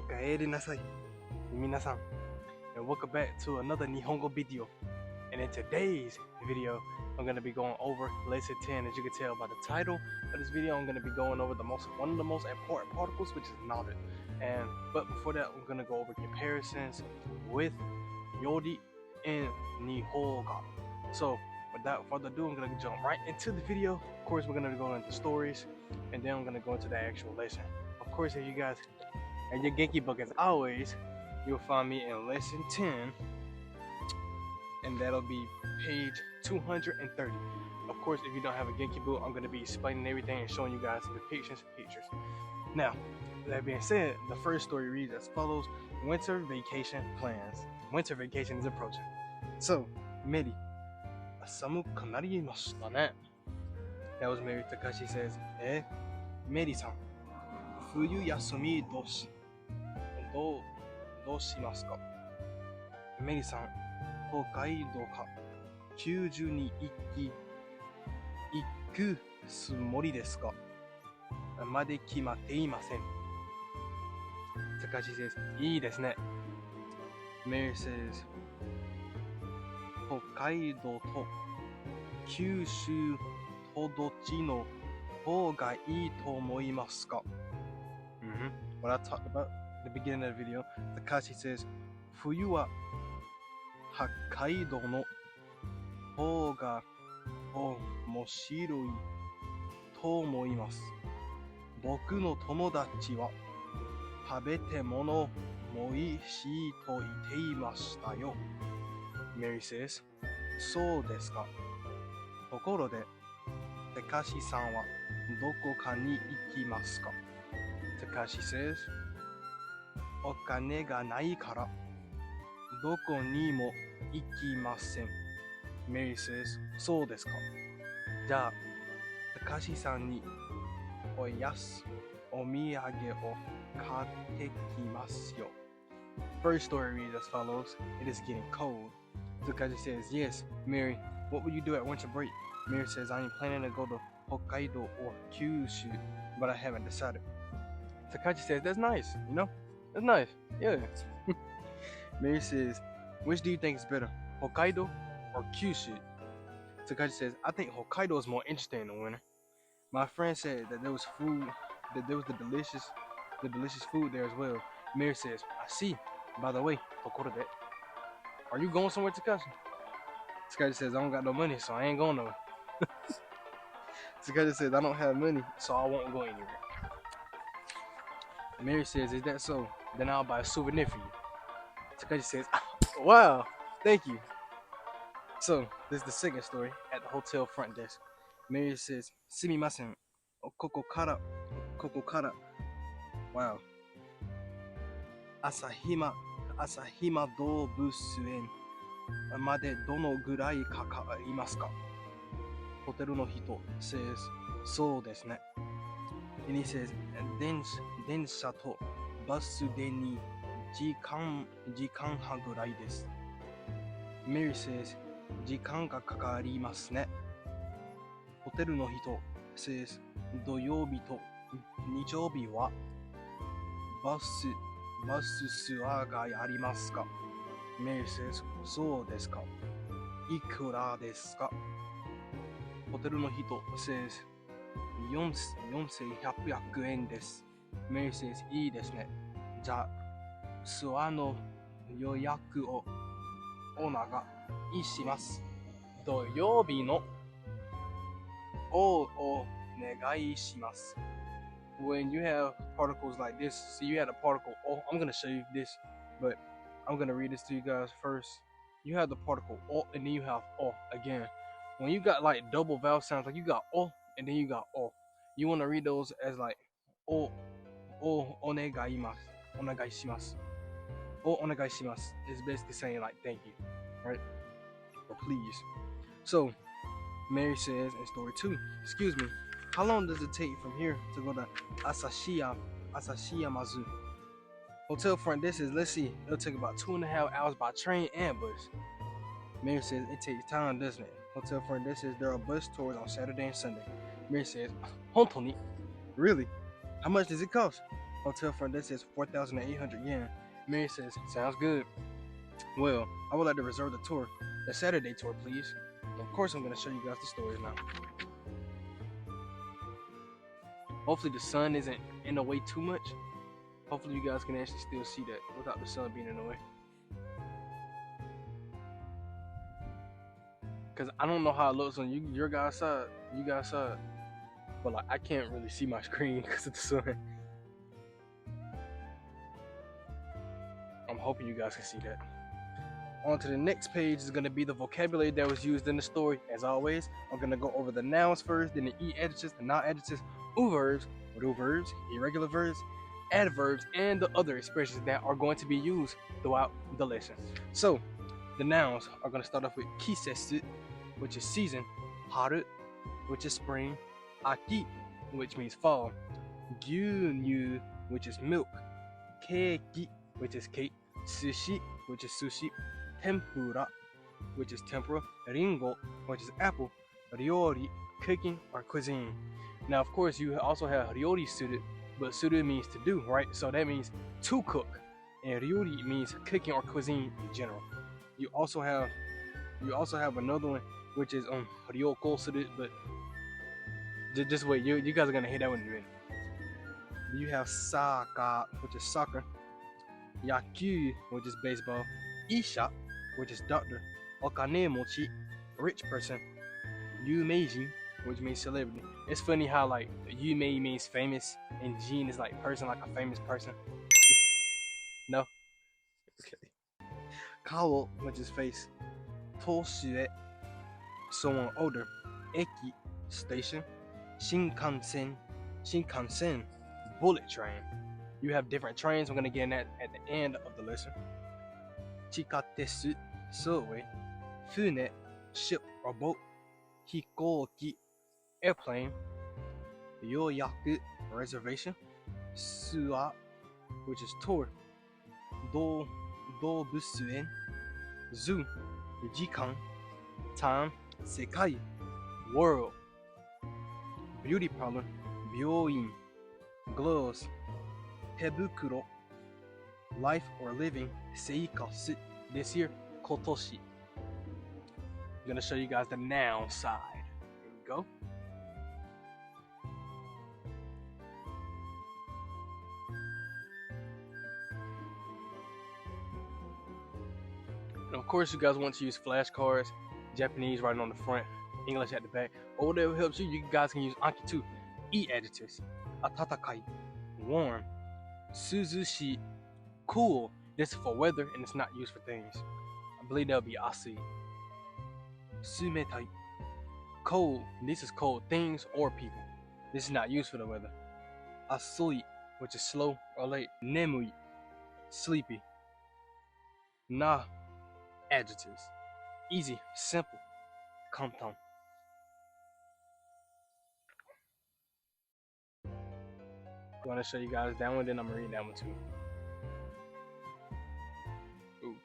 Okaeri nasai, minasan, and welcome back to another Nihongo video. And in today's video, I'm going to be going over lesson 10. As you can tell by the title of this video, I'm going to be going over one of the most important particles, which is knowledge. But before that, I'm going to go over comparisons with Yori and Nihoga. So without further ado, I'm going to jump right into the video. Of course, we're going to go into stories, and then I'm going to go into the actual lesson. Of course, if you guys and your Genki book, as always, you'll find me in lesson 10, and that'll be page 230. Of course, if you don't have a Genki book, I'm going to be explaining everything and showing you guys some depictions and pictures. Now, that being said, the first story reads as follows: winter vacation plans. Winter vacation is approaching. So, Meri, asamu kanarimashita ne. That was Meri. Takashi says, Meri-san, fuyu yasumi doshi. どうしますか？メリさん、北海道か九州に行くつもりですか？まで決まっていません。Takashi says, いいですね。Mary says, 北海道と九州とどっちの方がいいと思いますか？ What I talked about at the beginning of the video, Takashi says, 冬は北海道の方が面白いと思います。僕の友達は食べて物も美味しいと言っていましたよ。Mary says, そうですか。ところで、Takashiさんはどこかに行きますか？ Takashi says, お金がないからどこにも行きません。Mary says, そうですか。じゃあ、Takashiさんにお土産を買ってきますよ。First story reads as follows: It is getting cold. Takashi says, yes, Mary, what will you do at winter break? Mary says, I am planning to go to Hokkaido or Kyushu, but I haven't decided. Takashi says, that's nice, you know? That's nice, yeah. Mary says, which do you think is better, Hokkaido or Kyushu? Takashi says, I think Hokkaido is more interesting in the winter. My friend said that there was the delicious food there as well. Mary says, I see. By the way, Tokorode, are you going somewhere, Takashi? Takashi says, I don't got no money, so I ain't going nowhere. Takashi says, I don't have money, so I won't go anywhere. Mary says, is that so? Then I'll buy a souvenir for you. Takashi says, wow, thank you. So, this is the second story at the hotel front desk. Mary says, sumimasen, koko kara, wow. Asahima Dobusu엔 までどのぐらいかかりますか？ホテルの人 says, そうですね。And he says, 電車とバスでに時間半ぐらいです。Mary says, 時間がかかりますね。ホテルの人 says, 土曜日と日曜日はバスツアーがありますか？ Mary says, そうですか。いくらですか？ホテルの人 says, 4100円です。Mary says, いいですね。じゃあ、ツアーの予約をお願いします。土曜日のお願いします。When you have particles like this, see you had a particle oh, I'm going to show you this, but I'm going to read this to you guys first. You have the particle oh, and then you have oh again. When you got like double vowel sounds, like you got oh and then you got oh, you want to read those as like oh onegaishimasu. Oh onegaishimasu is basically saying like thank you, right? Or please. So Mary says in story 2, excuse me, how long does it take from here to go to Asashiyamazu? Hotel front desk says, let's see, it'll take about 2.5 hours by train and bus. Mary says, it takes time, doesn't it? Hotel front desk says, there are bus tours on Saturday and Sunday. Mary says, Hontoni? Really? How much does it cost? Hotel front desk says 4,800 yen. Mary says, sounds good. Well, I would like to reserve the tour. The Saturday tour, please. Of course, I'm going to show you guys the stories now. Hopefully the sun isn't in the way too much. Hopefully you guys can actually still see that without the sun being in the way. Because I don't know how it looks on your guys' side. You guys' side. But like, I can't really see my screen because of the sun. I'm hoping you guys can see that. On to the next page is going to be the vocabulary that was used in the story. As always, I'm going to go over the nouns first, then the adjectives, the non-adjectives, verbs, verbs, irregular verbs, adverbs, and the other expressions that are going to be used throughout the lesson. So, the nouns are going to start off with kisetsu, which is season, haru, which is spring, aki, which means fall, gyunyu, which is milk, keiki, which is cake, sushi, which is sushi, tempura, which is tempura, ringo, which is apple, ryori, cooking or cuisine. Now, of course, you also have ryori suru, but suru means to do, right? So that means to cook, and ryori means cooking or cuisine in general. You also have another one, which is ryoko suru, but just wait, you guys are gonna hear that one in a minute. You have saka, which is soccer, yaku, which is baseball, isha, which is doctor, okanemochi, rich person, yumeijin, which means celebrity. It's funny how like yumei means famous and jin is like person, like a famous person. No? Okay. Kao, which is face, toshue, someone older, eki, station, shinkansen, bullet train. You have different trains. I'm gonna get in that at the end of the lesson. Chikatesu, subway, fune, ship or boat, hikouki, airplane, yoyaku, reservation, sua, which is tour, dobusuen, zoo, jikan, time, sekai, world, beauty parlor, byoin, gloves, tebukuro, life or living, seikasu, this year, kotoshi. I'm gonna show you guys the noun side. Here we go. And of course, you guys want to use flashcards, Japanese writing on the front, English at the back, or whatever helps you. You guys can use Anki too. Adjectives: atatakai, warm, suzushi, cool. This is for weather and it's not used for things. I believe that'll be asi. Sumetai, cold. This is cold things or people. This is not used for the weather. Asui, which is slow or late. Nemui, sleepy. Na, adjectives: easy, simple, kantan. I want to show you guys that one, then I'm gonna read that one too.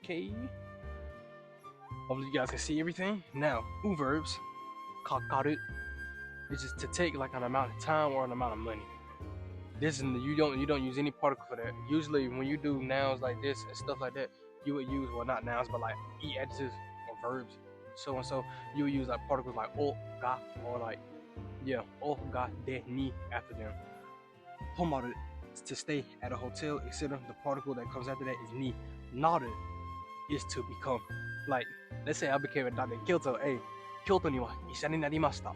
Okay. Hopefully you guys can see everything. Now, verbs, kakaru, which is to take like an amount of time or an amount of money. This is you don't use any particle for that. Usually when you do nouns like this and stuff like that, you would use, well, not nouns, but like adjectives or verbs, so and so. You would use like particles like o, ga, or like o, ga, de, ni after them. Homaru, to stay at a hotel, etc. The particle that comes after that is ni. Naru is to become. Like, let's say I became a doctor in Kyoto. Hey, Kyoto ni wa isha ni narimashita.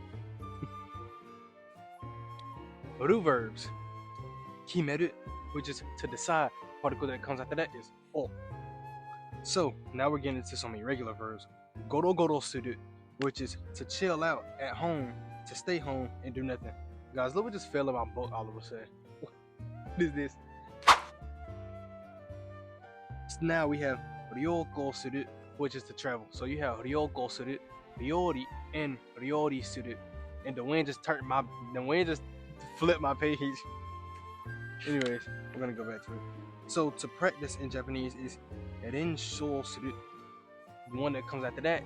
Ru verbs. Kimeru, which is to decide. Particle that comes after that is o. So, now we're getting into some irregular verbs. Goro goro suru, which is to chill out at home, to stay home and do nothing. Guys, look what just fell in my book all of a sudden. What is this? So now we have ryoko suru, which is to travel. So you have ryoko suru, ryori, and ryori suru. And the wind just flipped my page. Anyways, we're gonna go back to it. So to practice in Japanese is renshou suru. The one that comes after that,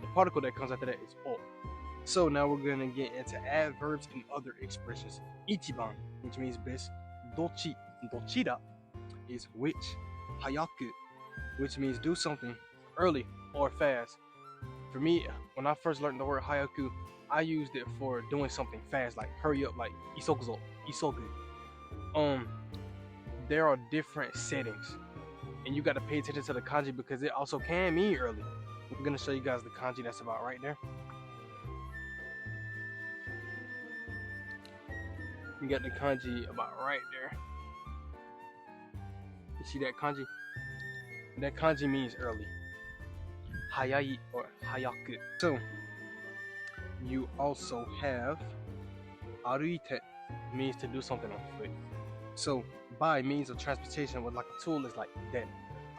the particle that comes after that is o. So now we're gonna get into adverbs and other expressions. Ichiban, which means best. Dochi, dochira is which, hayaku, which means do something early or fast. For me, when I first learned the word hayaku, I used it for doing something fast, like hurry up, like isokuzo, isogu. There are different settings, and you got to pay attention to the kanji because it also can mean early. I'm gonna show you guys the kanji that's about right there. You got the kanji about right there. You see that kanji? That kanji means early. Hayai or hayaku. So, you also have aruite, means to do something on foot. So, by means of transportation with like a tool is like that.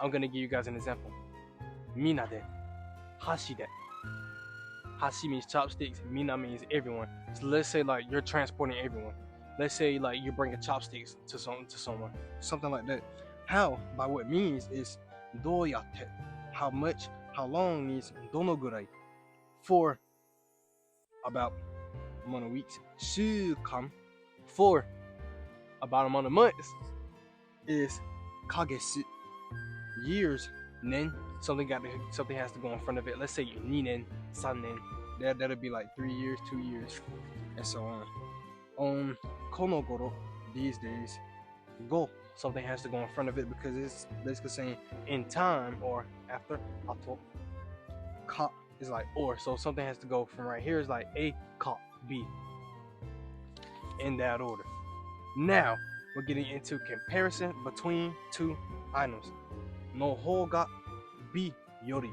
I'm gonna give you guys an example. Mina de, hashi de. Hashi means chopsticks, mina means everyone. So let's say like you're transporting everyone. Let's say like you're bringing chopsticks to someone, something like that. How, by what means, is doyatte. How much, how long means donogurai. For about amount of weeks. Shukan, for about amount of months, is kagesu. Years, nen, something has to go in front of it. Let's say 2年, 3年. That'll be like 3 years, 2 years, and so on. Konogoro, these days. Go, something has to go in front of it because it's basically saying in time or after. Ato. Ka is like or, so something has to go from right here is like A, ka, B. In that order. Now, we're getting into comparison between two items. No hou ga bi yori.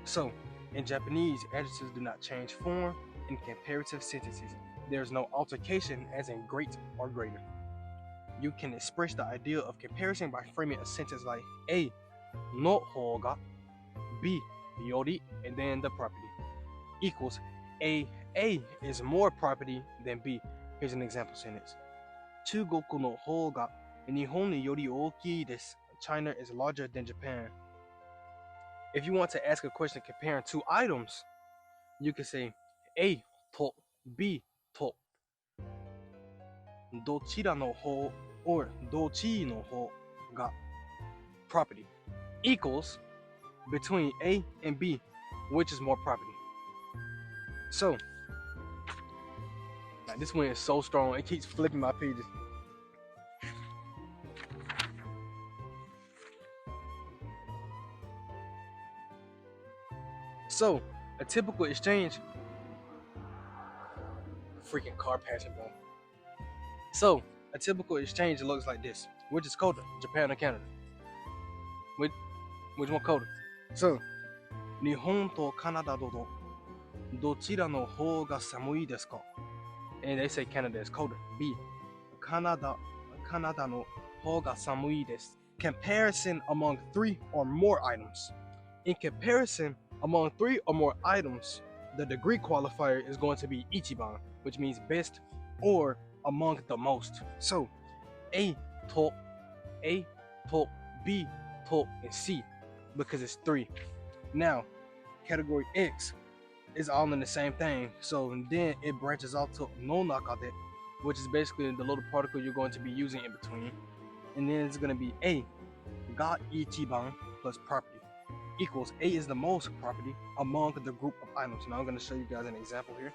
So, in Japanese, adjectives do not change form in comparative sentences. There's no altercation as in great or greater. You can express the idea of comparison by framing a sentence like A no hou ga B yori, and then the property equals A is more property than B. Here's an example sentence. 中国の方が日本より大きいです. China is larger than Japan. If you want to ask a question comparing two items, you can say A と B とどちらの方 or どっちの方が property equals between A and B, which is more property. So, now this one is so strong, it keeps flipping my pages. So, a typical exchange, freaking car passing, bro. So, a typical exchange looks like this. Which is colder, Japan or Canada? Which one colder? So, 日本とカナダどちらの方が寒いですか? And they say Canada is colder. B, カナダの方が寒いです. Comparison among 3 or more items. In comparison among 3 or more items, the degree qualifier is going to be ichiban, which means best or among the most. So, A, to, B, to, and C, because it's 3. Now, category X is all in the same thing. So then it branches off to no nakade, which is basically the little particle you're going to be using in between. And then it's going to be A, ga ichiban plus property equals A is the most property among the group of items. Now I'm going to show you guys an example here.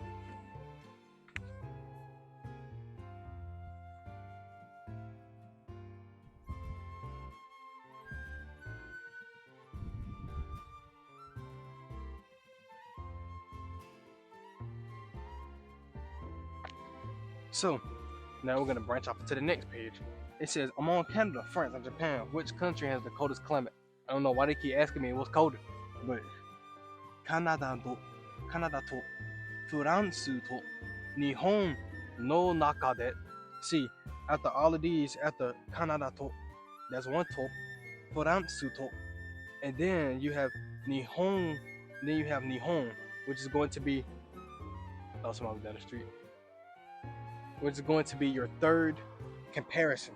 So now we're going to branch off to the next page. It says, among Canada, France, and Japan, which country has the coldest climate? I don't know why they keep asking me what's colder, but Canada to France to Nihon no naka de. See, after all of these, after Canada to, that's one to, France to, and then you have Nihon, which is going to be, oh, somebody down the street, which is going to be your third comparison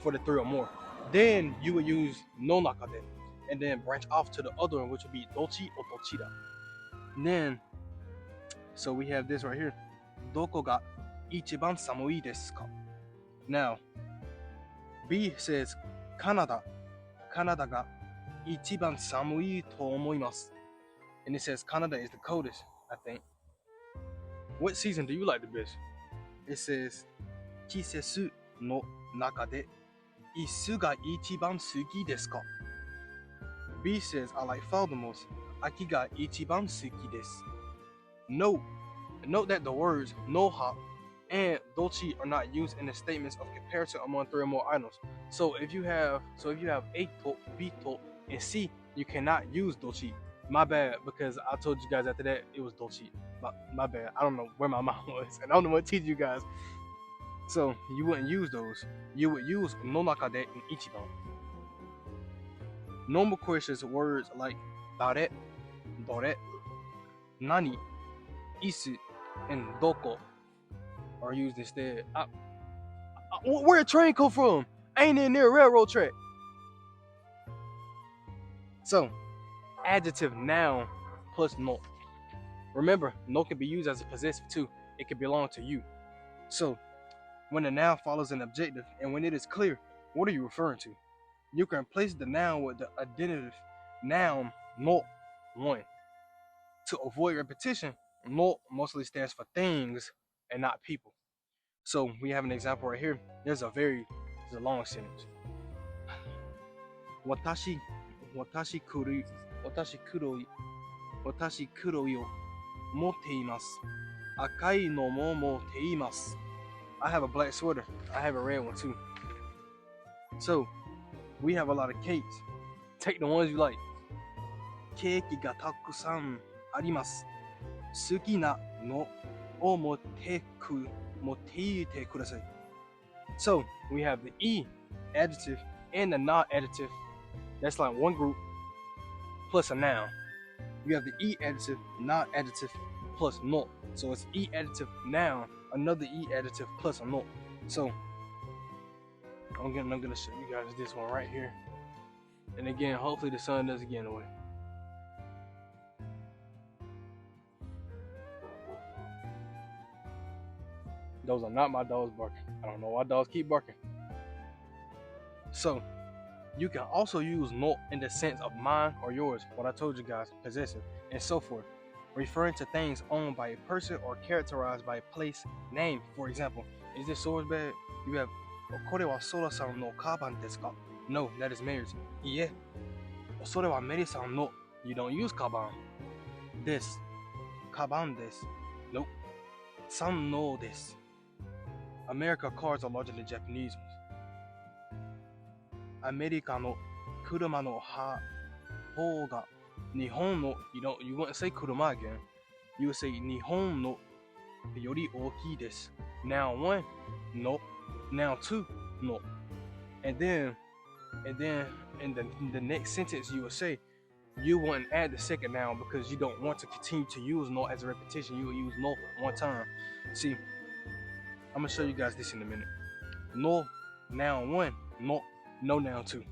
for the 3 or more. Then you would use no naka de, and then branch off to the other one, which would be dochi or dochira. And then, so we have this right here. Doko ga ichiban samui desu ka? Now, B says Canada. Canada が一番寒いと思います。And it says Canada is the coldest, I think. What season do you like the best? It says 季節の中でいつが一番好きですか? B says I like fall the most. 秋が一番好きです。Note that the words no ha and dochi are not used in the statements of comparison among 3 or more items. So if you have A to, B to, and C, you cannot use dochi. My bad, because I told you guys after that it was dochi. My bad. I don't know where my mom was, and I don't know what to teach you guys. So you wouldn't use those. You would use no nakade and ichiban. Normal questions words like dare, dore, nani, isu, and doko are used instead. Where a train come from? Ain't in near a railroad track. So, adjective noun plus no. Remember, no can be used as a possessive too. It can belong to you. So, when a noun follows an adjective and when it is clear, what are you referring to? You can replace the noun with the adjective noun no one. To avoid repetition, no mostly stands for things and not people. So we have an example right here. There's a long sentence. 私黒いを持っています。赤いのも持っています。I have a black sweater. I have a red one too. So we have a lot of cakes. Take the ones you like. ケーキがたくさんあります。好きなのを持っていてください。So we have the E adjective and the not adjective. That's like one group plus a noun. You have the E adjective, not adjective plus no. So it's E adjective noun, another E adjective plus a no. So I'm gonna show you guys this one right here. And again, hopefully the sun doesn't get in the way. Those are not my dogs barking. I don't know why dogs keep barking. So, you can also use no in the sense of mine or yours, what I told you guys, possessive, and so forth, referring to things owned by a person or characterized by a place, name. For example, is this sword bad? You have, これはソラさんのカバンですか? No, that is Mary's. いいえ、それはメリさんの. You don't use カバン. This, カバンです. Nope. さんのです. America cars are larger than Japanese ones. アメリカの車の方が日本の you wouldn't say 車 again. You would say 日本のより大きいです. Now 1, no. Now 2, no. And then in the next sentence you would say you wouldn't add the second noun because you don't want to continue to use no as a repetition. You will use no one time. See, I'm gonna show you guys this in a minute. No noun 1, no noun 2.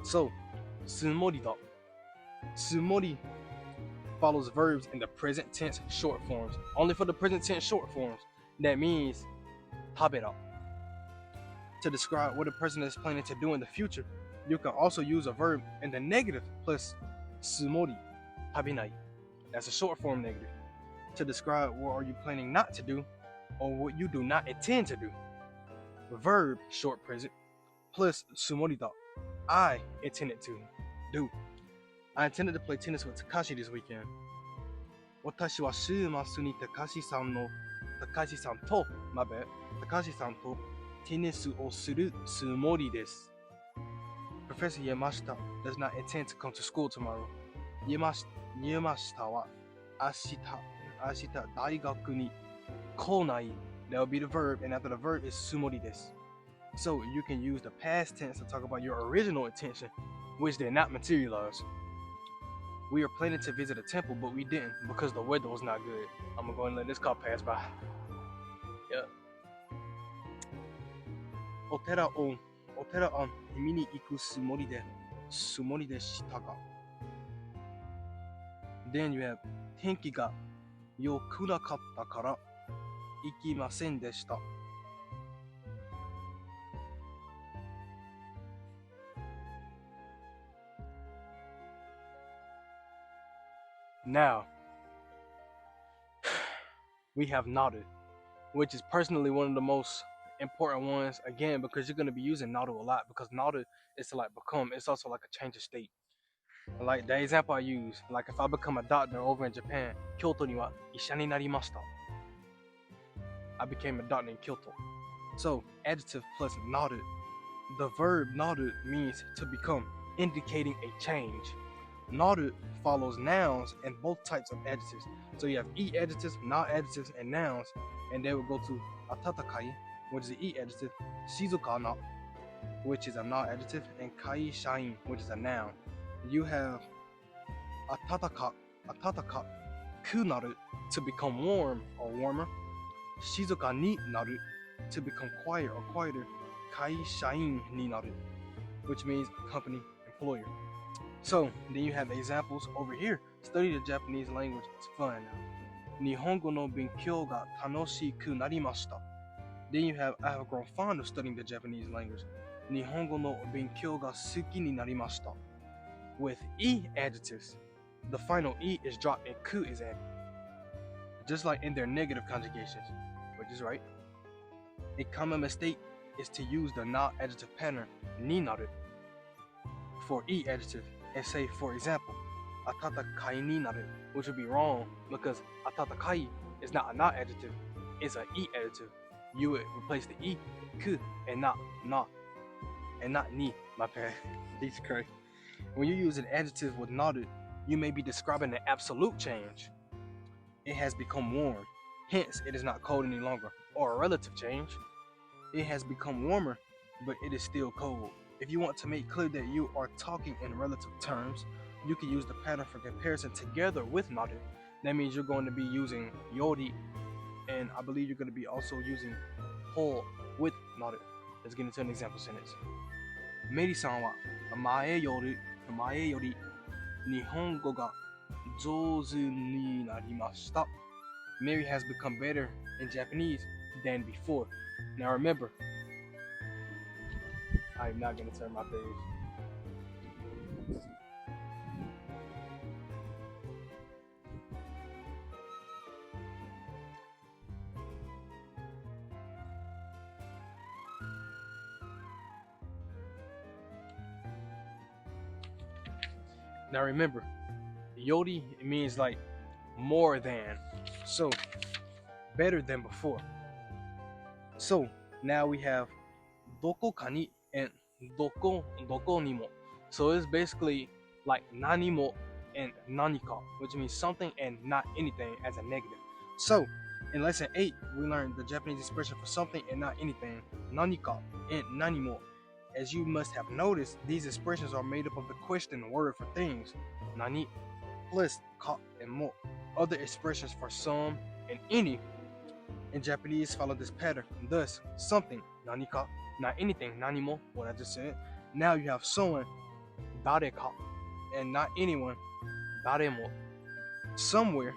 So, つもりだ. つもり follows verbs in the present tense short forms. Only for the present tense short forms. That means 食べた. To describe what a person is planning to do in the future, you can also use a verb in the negative plus つもり, 食べない. That's a short form negative. To describe what are you planning not to do or what you do not intend to do. Verb short present plus つもりだ. I intended to do. I intended to play tennis with Takashi this weekend. 私は週末に高橋さんとテニスをするつもりです. Professor Yamashita does not intend to come to school tomorrow. Yamashita は明日大学に来ない. That will be the verb, and after the verb is つもりです. So you can use the past tense to talk about your original intention, which did not materialize. We were planning to visit a temple, but we didn't because the weather was not good. I'm gonna go and let this car pass by. Yeah. お寺を見に行くつもりでしたが. Then you have 天気が良くなかったから行きませんでした。Now, we have naru, which is personally one of the most important ones, again, because you're going to be using naru a lot, because naru is to like become, it's also like a change of state. Like the example I use, like if I become a doctor over in Japan, Kyoto ni wa isha ni narimashita. I became a doctor in Kyoto. So, adjective plus naru. The verb naru means to become, indicating a change. Naru follows nouns and both types of adjectives. So you have e adjectives, na adjectives, and nouns, and they will go to atatakai, which is an e adjective, shizuka na, which is a na adjective, and kai shain, which is a noun. You have atataka, kunaru, to become warm or warmer. Shizuka ni naru, to become quiet or quieter. Kai shain ni naru, which means company, employer. So, then you have examples over here. Study the Japanese language. It's fun now. Nihongo no benkyou ga tanoshiku narimashita. Then you have, I have grown fond of studying the Japanese language. Nihongo no benkyou ga suki ni narimashita. With e adjectives, the final e is dropped and ku is added. Just like in their negative conjugations, which is right. A common mistake is to use the na adjective pattern ni naru for e adjective and say, for example, atatakai ni naru, which would be wrong because atatakai is not a na adjective, it's an e adjective. You would replace the e, ku, and not na, and not ni, my bad. These correct. When you use an adjective with naru, you may be describing an absolute change. It has become warm, hence it is not cold any longer, or a relative change. It has become warmer, but it is still cold. If you want to make clear that you are talking in relative terms, you can use the pattern for comparison together with naru. That means you're going to be using yori, and I believe you're going to be also using ho with naru. Let's get into an example sentence. Meri-san wa mae yori nihongo ga jouzu ni narimashita. Mary has become better in Japanese than before. Now remember, I'm not going to turn my page. Now remember, yori means like more than. So, better than before. So, now we have doko ka ni and doko ni mo. So it's basically like nani mo and nanika, which means something and not anything as a negative. So, in lesson 8, we learned the Japanese expression for something and not anything, nanika and nani mo. As you must have noticed, these expressions are made up of the question word for things, nani, plus ka and mo. Other expressions for some and any in Japanese follow this pattern. Thus, something, nanika, not anything, nanimo, what I just said. Now you have someone, dareka, and not anyone, daremo. Somewhere,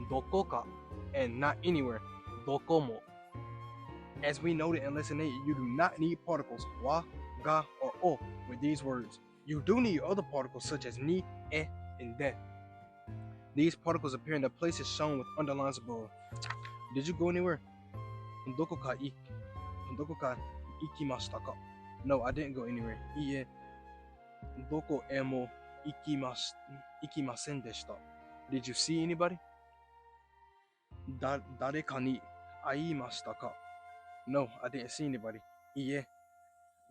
dokoka, and not anywhere, dokomo. As we noted in lesson 8, you do not need particles wa, ga, or o with these words. You do need other particles such as ni, e, and de. These particles appear in the places shown with underlines above. Did you go anywhere? Doko ka ikimashita ka? No, I didn't go anywhere. Iie, doko e mo ikimasen deshita. Did you see anybody? Dareka ni aimashita ka? No, I didn't see anybody. Iie,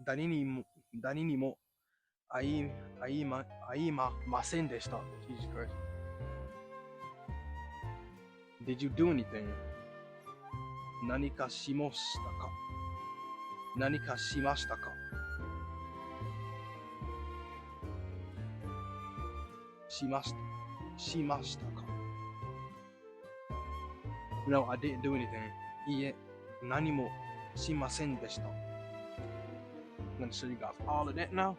dari ni mo aimamasen deshita. Jesus Christ. Did you do anything? Nanika shimashita ka? Nanika shimashita ka? Shimashita ka? No, I didn't do anything. Iie, nani mo shimasen deshita. I'm going to show you guys all of that now.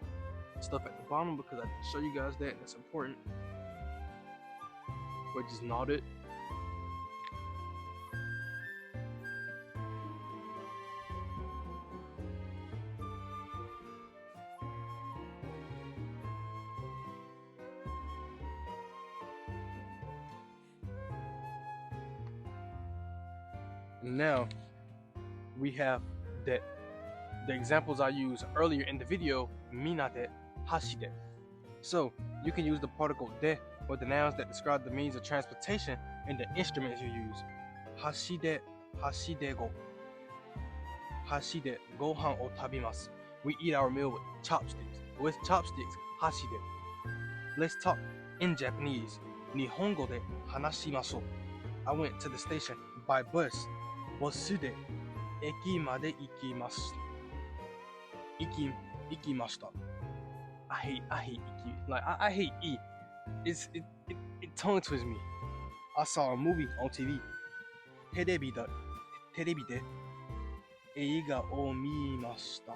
Stuff at the bottom because I didn't show you guys that. That's important. which is nodded. Now we have the examples I used earlier in the video, minade, hashide. So you can use the particle de or the nouns that describe the means of transportation and the instruments you use. Hashide, hashide go. Hashide, gohan o tabimasu. We eat our meal with chopsticks. With chopsticks, hashide. Let's talk in Japanese. Nihongo de hanashimashou. I went to the station by bus. Bosu de eki made ikimasu. Ikimashita. I hate iki. Like I hate e. It tongue twists me. I saw a movie on TV. Terebi de eiga o mimashita.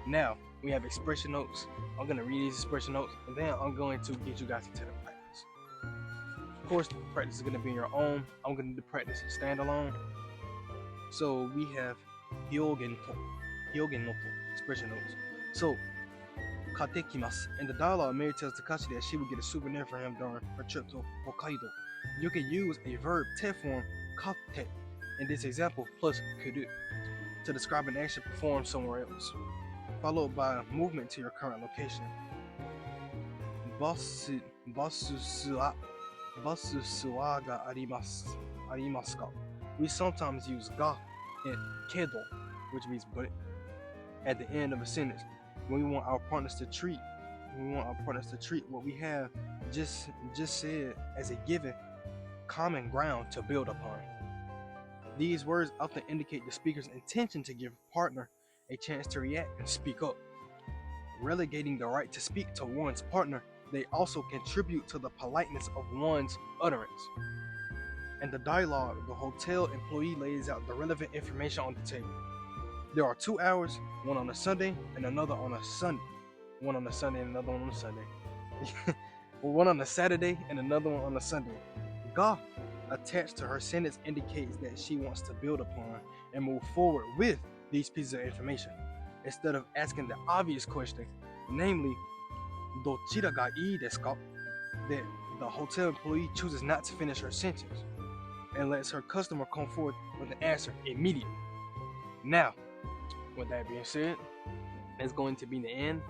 Now we have expression notes. I'm gonna read these expression notes and then I'm going to get you guys into the practice. Of course, the practice is gonna be on your own. I'm gonna do practice standalone. So we have hyogen no to expression notes. So katekimasu. In the dialogue, Mary tells Takashi that she will get a souvenir for him during her trip to Hokkaido. You can use a verb te form kate in this example plus kuru to describe an action performed somewhere else, followed by a movement to your current location. Basu wa ga arimasu ka. We sometimes use ga and kedo, which means but, at the end of a sentence when we want our partners to treat what we have just said as a given common ground to build upon. These words often indicate the speaker's intention to give partner a chance to react and speak up. Relegating the right to speak to one's partner, they also contribute to the politeness of one's utterance. In the dialogue, the hotel employee lays out the relevant information on the table. There are 2 hours, one on a Sunday and another on a Sunday. One on a Sunday and another one on a Sunday. One on a Saturday and another one on a Sunday. Ga attached to her sentence indicates that she wants to build upon and move forward with these pieces of information instead of asking the obvious question, namely, dochira ga ii desu ka? That the hotel employee chooses not to finish her sentence and lets her customer come forward with an answer immediately. Now, with that being said, that's going to be the end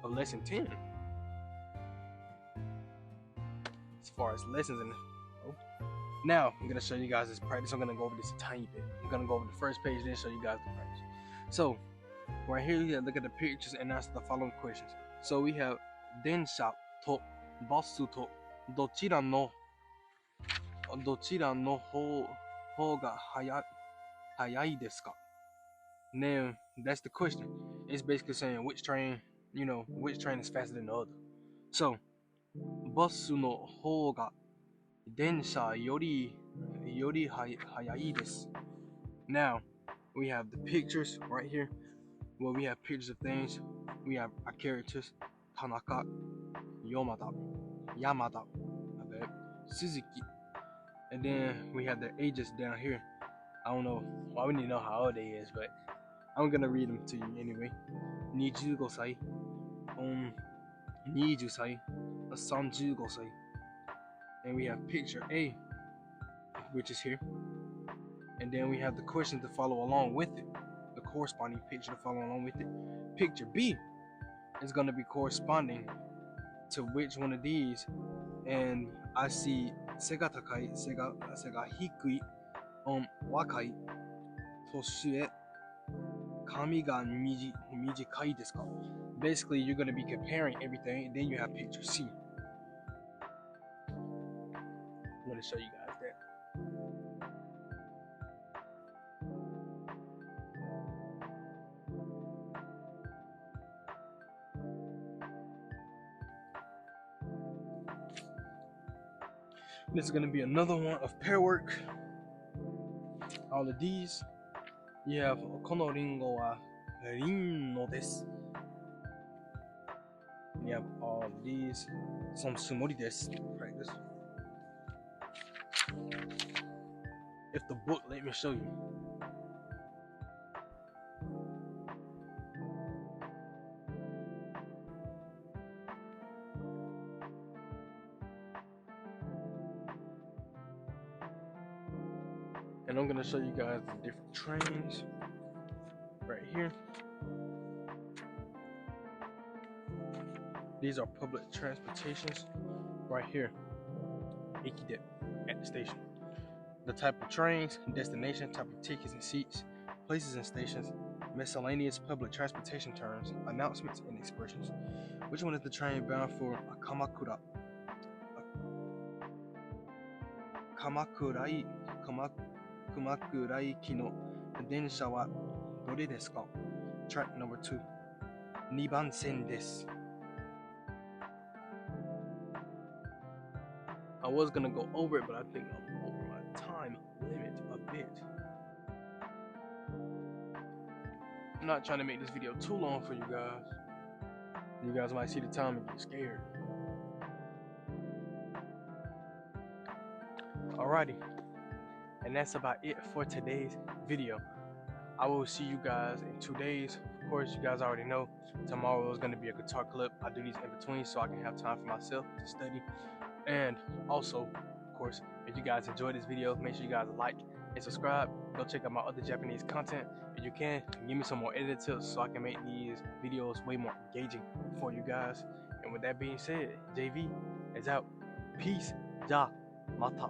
of lesson 10. As far as lessons and now I'm gonna show you guys this practice. I'm gonna go over this a tiny bit. I'm gonna go over the first page, then show you guys the practice. So right here, you look at the pictures and answer the following questions. So we have densha to basu to dochira no hou ga hayai desu ka? Now that's the question. It's basically saying which train is faster than the other. So basu no hou ga densha yori hayai desu. Now we have the pictures right here. Well, we have pictures of things. We have our characters: Tanaka, Yamada, Suzuki, and then we have their ages down here. I don't know. Well, we need to know how old they is, but I'm gonna read them to you anyway. 25歳, 20歳, 35歳. And we have picture A, which is here. And then we have the question to follow along with it, the corresponding picture to follow along with it. Picture B is going to be corresponding to which one of these. And I see sega takai, sega hikui, wakai, toshie, kami ga mijikai desu ka? Basically, you're going to be comparing everything, and then you have picture C. I'm going to show you guys that. This is going to be another one of pair work. All of these, you have kono ringo wa rinno desu. You have all of these, some sumori desu. Practice. if the book let me show you. And I'm gonna show you guys the different trains right here. These are public transportations right here. Ikide at the station. The type of trains, destination, type of tickets and seats, places and stations, miscellaneous public transportation terms, announcements and expressions. Which one is the train bound for Kamakura? Kamakurai ki no densha wa dore desu ka? Track number 2. 2番線です. I was gonna go over it, but I think I'm over my time limit a bit. I'm not trying to make this video too long for you guys. You guys might see the time and get scared. Alrighty, and that's about it for today's video. I will see you guys in 2 days. Of course, you guys already know tomorrow is going to be a guitar clip. I do these in between so I can have time for myself to study. And also, of course, if you guys enjoyed this video, make sure you guys like and subscribe. Go check out my other Japanese content. If you can, give me some more editing tips so I can make these videos way more engaging for you guys. And with that being said, JV is out. Peace. Ja, mata.